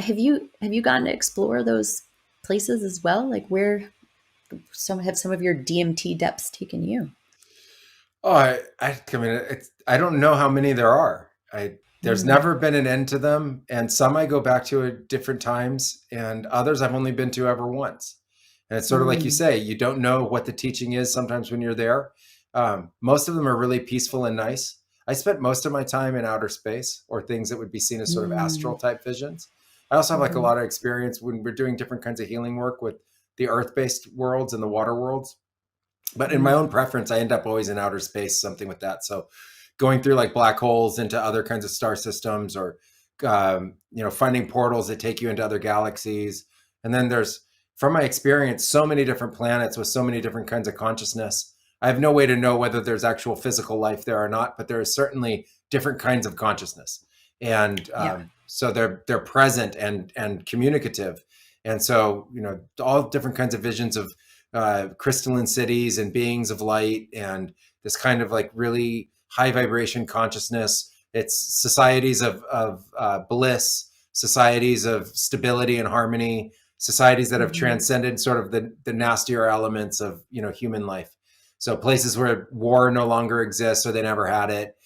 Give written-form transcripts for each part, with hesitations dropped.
have you gotten to explore those places as well? Like where some of your DMT depths taken you? Oh, I mean, I don't know how many there are. There's Mm, never been an end to them, and some I go back to at different times, and others I've only been to ever once. And it's sort of like you mm, say, you don't know what the teaching is sometimes when you're there. Most of them are really peaceful and nice. I spent most of my time in outer space or things that would be seen as sort of astral mm, type visions. I also have like a mhm, lot of experience when we're doing different kinds of healing work with the earth-based worlds and the water worlds. But in my mm, own preference, I end up always in outer space, something with that. So going through like black holes into other kinds of star systems, or finding portals that take you into other galaxies. And then there's, from my experience, so many different planets with so many different kinds of consciousness. I have no way to know whether there's actual physical life there or not, but there is certainly different kinds of consciousness, and yeah. so they're present and communicative. And so all different kinds of visions of crystalline cities and beings of light, and this kind of like really high vibration consciousness. It's societies of bliss, societies of stability and harmony, societies that have Hmm. transcended sort of the nastier elements of human life. So places where war no longer exists or they never had it,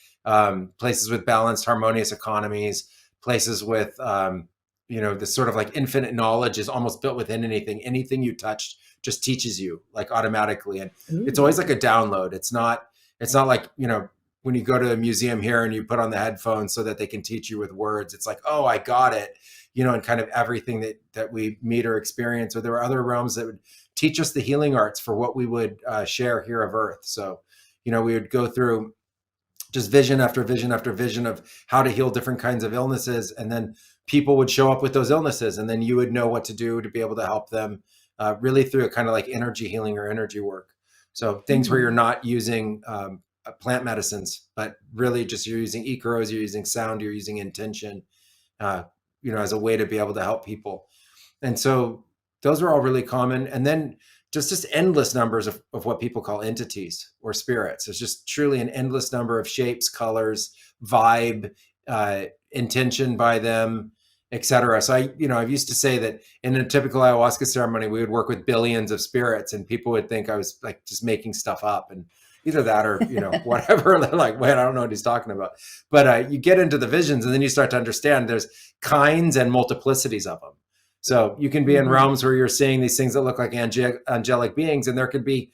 places with balanced, harmonious economies, places with this sort of like infinite knowledge is almost built within anything. Anything you touch just teaches you like automatically, and it's always like Ooh. a download. It's not like when you go to a museum here and you put on the headphones so that they can teach you with words. It's like, oh, I got it. And kind of everything that we meet or experience. Or there are other realms that would teach us the healing arts for what we would share here of earth. So we would go through just vision after vision after vision of how to heal different kinds of illnesses, and then people would show up with those illnesses, and then you would know what to do to be able to help them, really through a kind of like energy healing or energy work. So things where you're Mm, not using plant medicines, but really just you're using ikaros, you're using sound, you're using intention, uh, as a way to be able to help people. And so those are all really common. And then just endless numbers of what people call entities or spirits. There's just truly an endless number of shapes, colors, vibe, intention by them, etc. So I've used to say that in a typical ayahuasca ceremony, we would work with billions of spirits, and people would think I was like just making stuff up. And either that or whatever. They're like, wait, I don't know what he's talking about. But you get into the visions, and then you start to understand there's kinds and multiplicities of them. So you can be in mhm. realms where you're seeing these things that look like angelic beings, and there could be,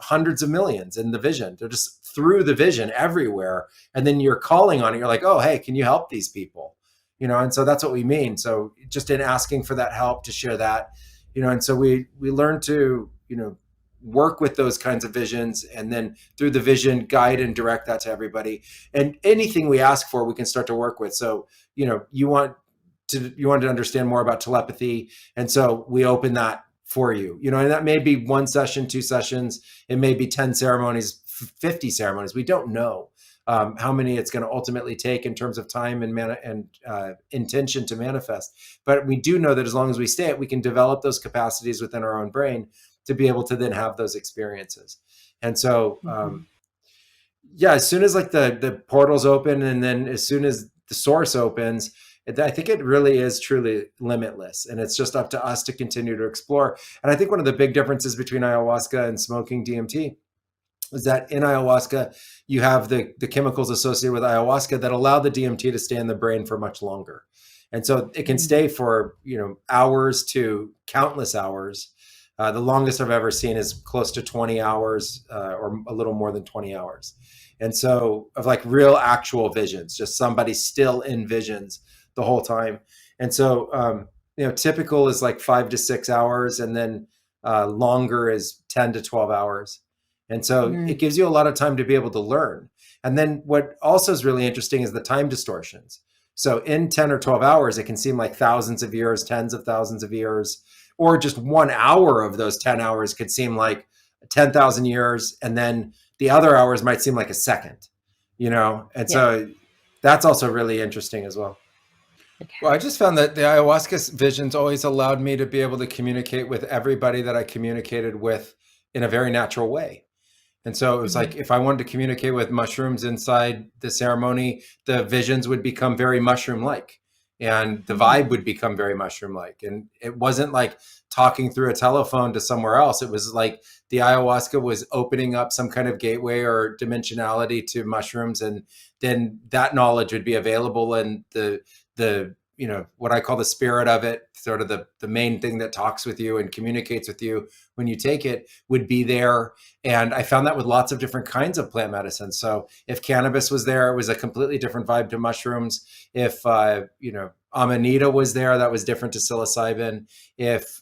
hundreds of millions in the vision. They're just through the vision everywhere. And then you're calling on it. You're like, oh, hey, can you help these people? And so that's what we mean. So just in asking for that help to share that, and so we learn to, work with those kinds of visions, and then through the vision guide and direct that to everybody. And anything we ask for, we can start to work with. So, you want to understand more about telepathy, and so we open that for you, and that may be one session, two sessions, it may be 10 ceremonies, 50 ceremonies. We don't know how many it's going to ultimately take in terms of time and intention to manifest. But we do know that as long as we stay it, we can develop those capacities within our own brain to be able to then have those experiences. And so Mhm. yeah, as soon as like the portals open, and then as soon as the source opens, I think it really is truly limitless, and it's just up to us to continue to explore. And I think one of the big differences between ayahuasca and smoking DMT is that in ayahuasca, you have the chemicals associated with ayahuasca that allow the DMT to stay in the brain for much longer. And so it can Mm. stay for, hours to countless hours. The longest I've ever seen is close to 20 hours, or a little more than 20 hours. And so of like real actual visions, just somebody still in visions the whole time. And so, typical is like 5 to 6 hours, and then longer is 10 to 12 hours. And so it Mm. gives you a lot of time to be able to learn. And then what also is really interesting is the time distortions. So in 10 or 12 hours, it can seem like thousands of years, tens of thousands of years, or just 1 hour of those 10 hours could seem like 10,000 years. And then the other hours might seem like a second, And Yeah. so that's also really interesting as well. Well, I just found that the ayahuasca visions always allowed me to be able to communicate with everybody that I communicated with in a very natural way. And so it was like Mhm. if I wanted to communicate with mushrooms inside the ceremony, the visions would become very mushroom like. and the vibe Mm. would become very mushroom like. And it wasn't like talking through a telephone to somewhere else. It was like the ayahuasca was opening up some kind of gateway or dimensionality to mushrooms, and then that knowledge would be available, and the what I call the spirit of it, sort of the main thing that talks with you and communicates with you when you take it, would be there. And I found that with lots of different kinds of plant medicine. So if cannabis was there, it was a completely different vibe to mushrooms. If amanita was there, that was different to psilocybin. If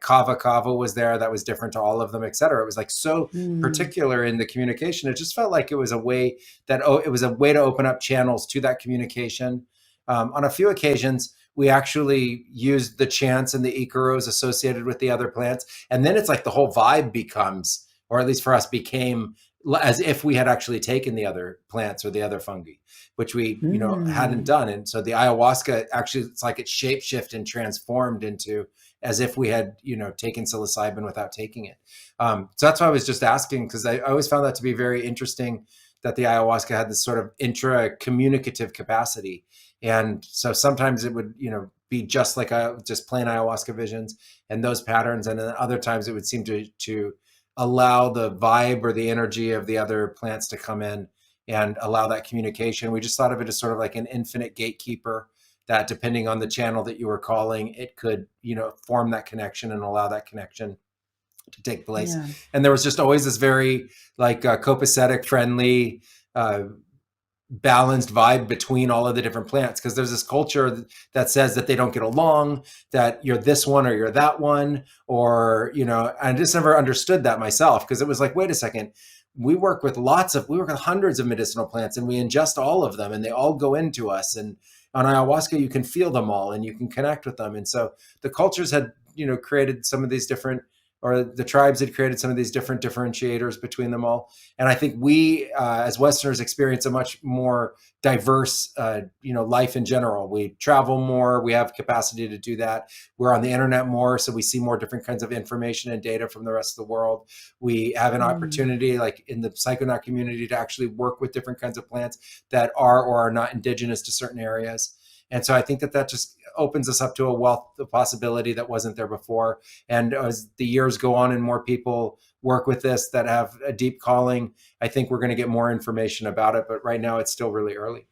kava kava was there, that was different to all of them, et cetera. It was like so Mm. particular in the communication. It just felt like it was a way to open up channels to that communication. On a few occasions, we actually used the chants and the icaros associated with the other plants, and then it's like the whole vibe becomes, or at least for us, became as if we had actually taken the other plants or the other fungi, which we hadn't Mm. done. And so the ayahuasca actually, it's like it shapeshifted and transformed into as if we had taken psilocybin without taking it. So that's why I was just asking, because I always found that to be very interesting, that the ayahuasca had this sort of intra communicative capacity. And so sometimes it would be just like just plain ayahuasca visions and those patterns, and then other times it would seem to allow the vibe or the energy of the other plants to come in and allow that communication. We just thought of it as sort of like an infinite gatekeeper, that depending on the channel that you were calling, it could form that connection and allow that connection to take place. Yeah. And there was just always this very like copacetic, friendly, balanced vibe between all of the different plants, because there's this culture that says that they don't get along, that you're this one or you're that one, or I just never understood that myself, because it was like, wait a second, we work with hundreds of medicinal plants, and we ingest all of them, and they all go into us, and on ayahuasca you can feel them all and you can connect with them. And so the cultures had created some of these different, or the tribes had created some of these different differentiators between them all. And I think we, as Westerners, experience a much more diverse, life in general. We travel more. We have capacity to do that. We're on the internet more, so we see more different kinds of information and data from the rest of the world. We have an Mm. opportunity, like in the psychonaut community, to actually work with different kinds of plants that are or are not indigenous to certain areas. And so I think that just opens us up to a wealth of possibility that wasn't there before. And as the years go on and more people work with this that have a deep calling, I think we're going to get more information about it. But right now it's still really early.